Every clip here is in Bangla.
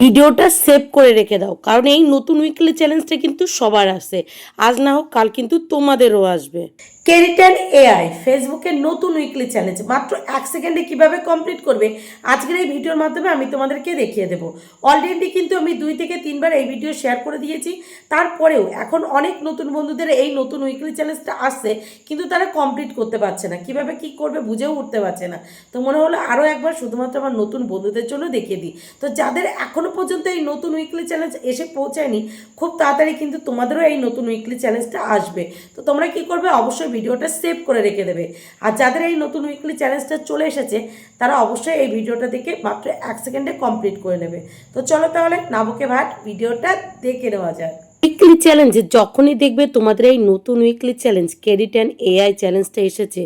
ভিডিওটা সেভ করে রেখে দাও, কারণ এই নতুন উইকলি চ্যালেঞ্জটা কিন্তু সবার আসে, আজ না হোক কাল কিন্তু তোমাদেরও আসবে। কেরিটান এআই ফেসবুকের নতুন উইকলি চ্যালেঞ্জ মাত্র 1 সেকেন্ডে কিভাবে কমপ্লিট করবে আজকের এই ভিডিওর মাধ্যমে আমি তোমাদেরকে দেখিয়ে দেবো। অলরেডি কিন্তু আমি 2 থেকে 3বার এই ভিডিও শেয়ার করে দিয়েছি, তারপরেও এখন অনেক নতুন বন্ধুদের এই নতুন উইকলি চ্যালেঞ্জটা আসছে, কিন্তু তারা কমপ্লিট করতে পারছে না, কিভাবে কি করবে বুঝেও উঠতে পারছে না। তো মনে হলো আরও একবার শুধুমাত্র আমার নতুন বন্ধুদের জন্য দেখিয়ে দিই। তো যাদের এখনও পর্যন্ত এই নতুন উইকলি চ্যালেঞ্জ এসে পৌঁছায়নি, খুব তাড়াতাড়ি কিন্তু তোমাদেরও এই নতুন উইকলি চ্যালেঞ্জটা আসবে। তো তোমরা কি করবে, অবশ্যই ভিডিওটা সেভ করে রেখে দেবে। আর যাদের এই নতুন উইকলি চ্যালেঞ্জটা চলে এসেছে তারা অবশ্যই এই ভিডিওটা দেখে মাত্র 1 সেকেন্ডে কমপ্লিট করে নেবে। তো চলো তাহলে না বকে ভাট ভিডিওটা দেখে নেওয়া যায়। উইকলি চ্যালেঞ্জে যখনই দেখবে তোমাদের এই নতুন উইকলি চ্যালেঞ্জ কেরিটান এআই চ্যালেঞ্জটা এসেছে,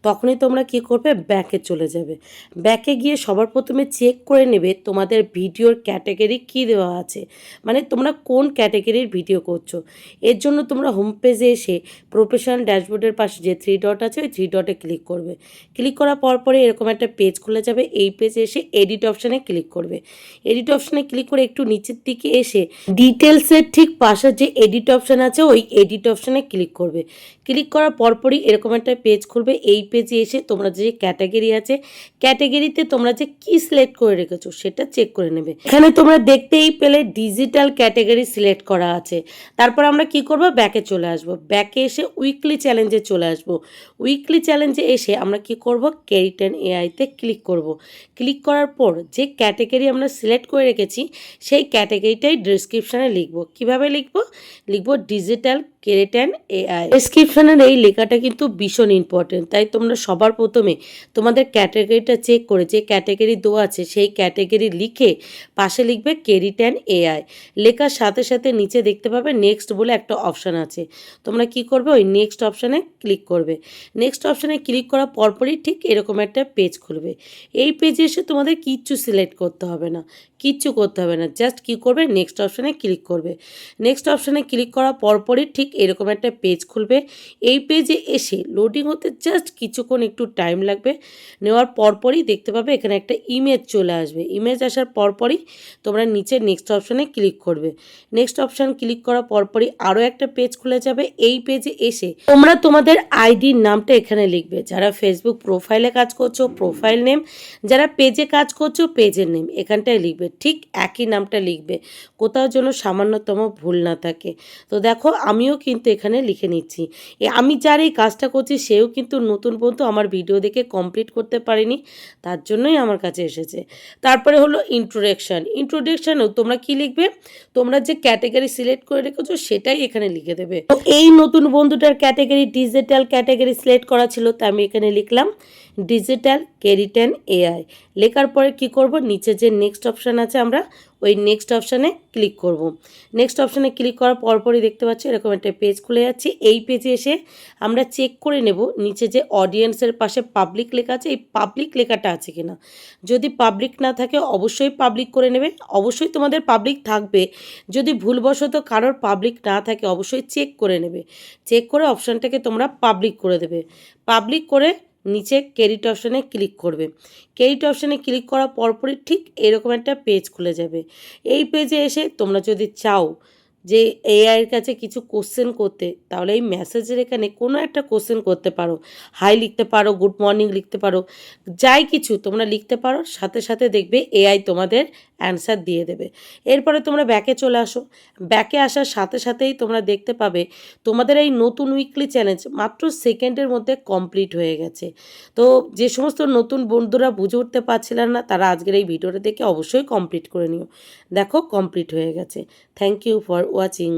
তখনই তোমরা কি করবে, ব্যাকে চলে যাবে। ব্যাকে গিয়ে সবার প্রথমে চেক করে নেবে তোমাদের ভিডিওর ক্যাটাগরি কী দেওয়া আছে, মানে তোমরা কোন ক্যাটাগরির ভিডিও করছো। এর জন্য তোমরা হোম পেজে এসে প্রফেশনাল ড্যাশবোর্ডের পাশে যে 3 ডট আছে ওই 3 ডটে ক্লিক করবে। ক্লিক করার পরে এরকম একটা পেজ খুলে যাবে। এই পেজে এসে এডিট অপশানে ক্লিক করবে। এডিট অপশানে ক্লিক করে একটু নিচের দিকে এসে ডিটেলসের ঠিক পাশে যে এডিট অপশান আছে ওই এডিট অপশানে ক্লিক করবে। ক্লিক করার পরপরই এরকম একটা পেজ খুলবে। এই পেজে এসে তোমরা যে ক্যাটাগরি আছে, ক্যাটাগরিতে তোমরা যে কি সিলেক্ট করে রেখেছো সেটা চেক করে নেবে। এখানে তোমরা দেখতেই পেলে ডিজিটাল ক্যাটাগরি সিলেক্ট করা আছে। তারপর আমরা কি করব, ব্যাকে চলে আসব। ব্যাকে এসে উইকলি চ্যালেঞ্জে চলে আসব। উইকলি চ্যালেঞ্জে এসে আমরা কি করব, কেরিটান এআইতে ক্লিক করব। ক্লিক করার পর যে ক্যাটাগরি আমরা সিলেক্ট করে রেখেছি সেই ক্যাটাগরিটাই ডেসক্রিপশানে লিখব। কিভাবে লিখব ডিজিটাল কেরিটান এআই। ডেসক্রিপশনের এই লেখাটা কিন্তু ভীষণ ইম্পর্টেন্ট, তাই তোমরা সবার প্রথমে তোমাদের ক্যাটাগরিটা চেক করে যে ক্যাটাগরি দেওয়া আছে সেই ক্যাটাগরি লিখে পাশে লিখবে কেরিটান এআই। লেখার সাথে সাথে নিচে দেখতে পাবে নেক্সট বলে একটা অপশান আছে। তোমরা কি করবে, ওই নেক্সট অপশানে ক্লিক করবে। নেক্সট অপশানে ক্লিক করার পরপরই ঠিক এরকম একটা পেজ খুলবে। এই পেজে এসে তোমাদের কিচ্ছু সিলেক্ট করতে হবে না, কিচ্ছু করতে হবে না, জাস্ট কি করবে, নেক্সট অপশানে ক্লিক করবে। নেক্সট অপশানে ক্লিক করার পরপরই ঠিক এরকম একটা পেজ খুলবে। এই পেজে এসে লোডিং হতে জাস্ট কিছুক্ষণ একটু টাইম লাগবে। নেওয়ার পরপরই দেখতে পাবে এখানে একটা ইমেজ চলে আসবে। ইমেজ আসার পরপরই তোমরা নিচে নেক্সট অপশানে ক্লিক করবে। নেক্সট অপশান ক্লিক করার পরপরই আরও একটা পেজ খুলে যাবে। এই পেজে এসে তোমরা তোমাদের আইডির নামটা এখানে লিখবে। যারা ফেসবুক প্রোফাইলে কাজ করছো প্রোফাইল নেম, যারা পেজে কাজ করছো পেজের নেম এখানটায় লিখবে। ঠিক একই নামটা লিখবে, কোথাও যেন সামান্যতম ভুল না থাকে। তো দেখো আমিও কিন্তু এখানে লিখে নিচ্ছি। আমি যার এই কাজটা করছি সেও কিন্তু নতুন বন্ধু, আমার ভিডিও দেখে কমপ্লিট করতে পারেনি, তার জন্যই আমার কাছে এসেছে। তারপরে হলো ইন্ট্রোডাকশানেও তোমরা কি লিখবে, তোমরা যে ক্যাটাগরি সিলেক্ট করে রেখেছো সেটাই এখানে লিখে দেবে। তো এই নতুন বন্ধুটার ক্যাটাগরি ডিজিটাল ক্যাটাগরি সিলেক্ট করা ছিল, তাই আমি এখানে লিখলাম ডিজিটাল কেরিটান এআই। লেখার পরে কি করব, নিচে যে নেক্সট অপশান আছে আমরা ওই নেক্সট অপশানে ক্লিক করব। নেক্সট অপশানে ক্লিক করার পরপরই দেখতে পাচ্ছি এরকম একটা পেজ খুলে যাচ্ছে। এই পেজে এসে আমরা চেক করে নেব নিচে যে অডিয়েন্সের পাশে পাবলিক লেখা আছে এই পাবলিক লেখাটা আছে কিনা। যদি পাবলিক না থাকে অবশ্যই পাবলিক করে নেবে, অবশ্যই তোমাদের পাবলিক থাকবে। যদি ভুলবশত কারোর পাবলিক না থাকে অবশ্যই চেক করে নেবে। চেক করে অপশানটাকে তোমরা পাবলিক করে দেবে। পাবলিক করে নিচে ক্রেডিট অপশানে ক্লিক করবে। ক্রেডিট অপশানে ক্লিক করার পরপরই ঠিক এরকম একটা পেজ খুলে যাবে। এই পেজে এসে তোমরা যদি চাও যে এআইয়ের কাছে কিছু কোশ্চেন করতে, তাহলে এই মেসেজের এখানে কোনো একটা কোশ্চেন করতে পারো। হাই লিখতে পারো, গুড মর্নিং লিখতে পারো, যাই কিছু তোমরা লিখতে পারো, সাথে সাথে দেখবে এআই তোমাদের অ্যান্সার দিয়ে দেবে। এরপরে তোমরা ব্যাকে চলে আসো। ব্যাকে আসার সাথে সাথেই তোমরা দেখতে পাবে তোমাদের এই নতুন উইকলি চ্যালেঞ্জ মাত্র সেকেন্ডের মধ্যে কমপ্লিট হয়ে গেছে। তো যে সমস্ত নতুন বন্ধুরা বুঝে উঠতে পারছিলেন না তারা আজকের এই ভিডিওটা দেখে অবশ্যই কমপ্লিট করে নিও। দেখো কমপ্লিট হয়ে গেছে। Thank you for watching.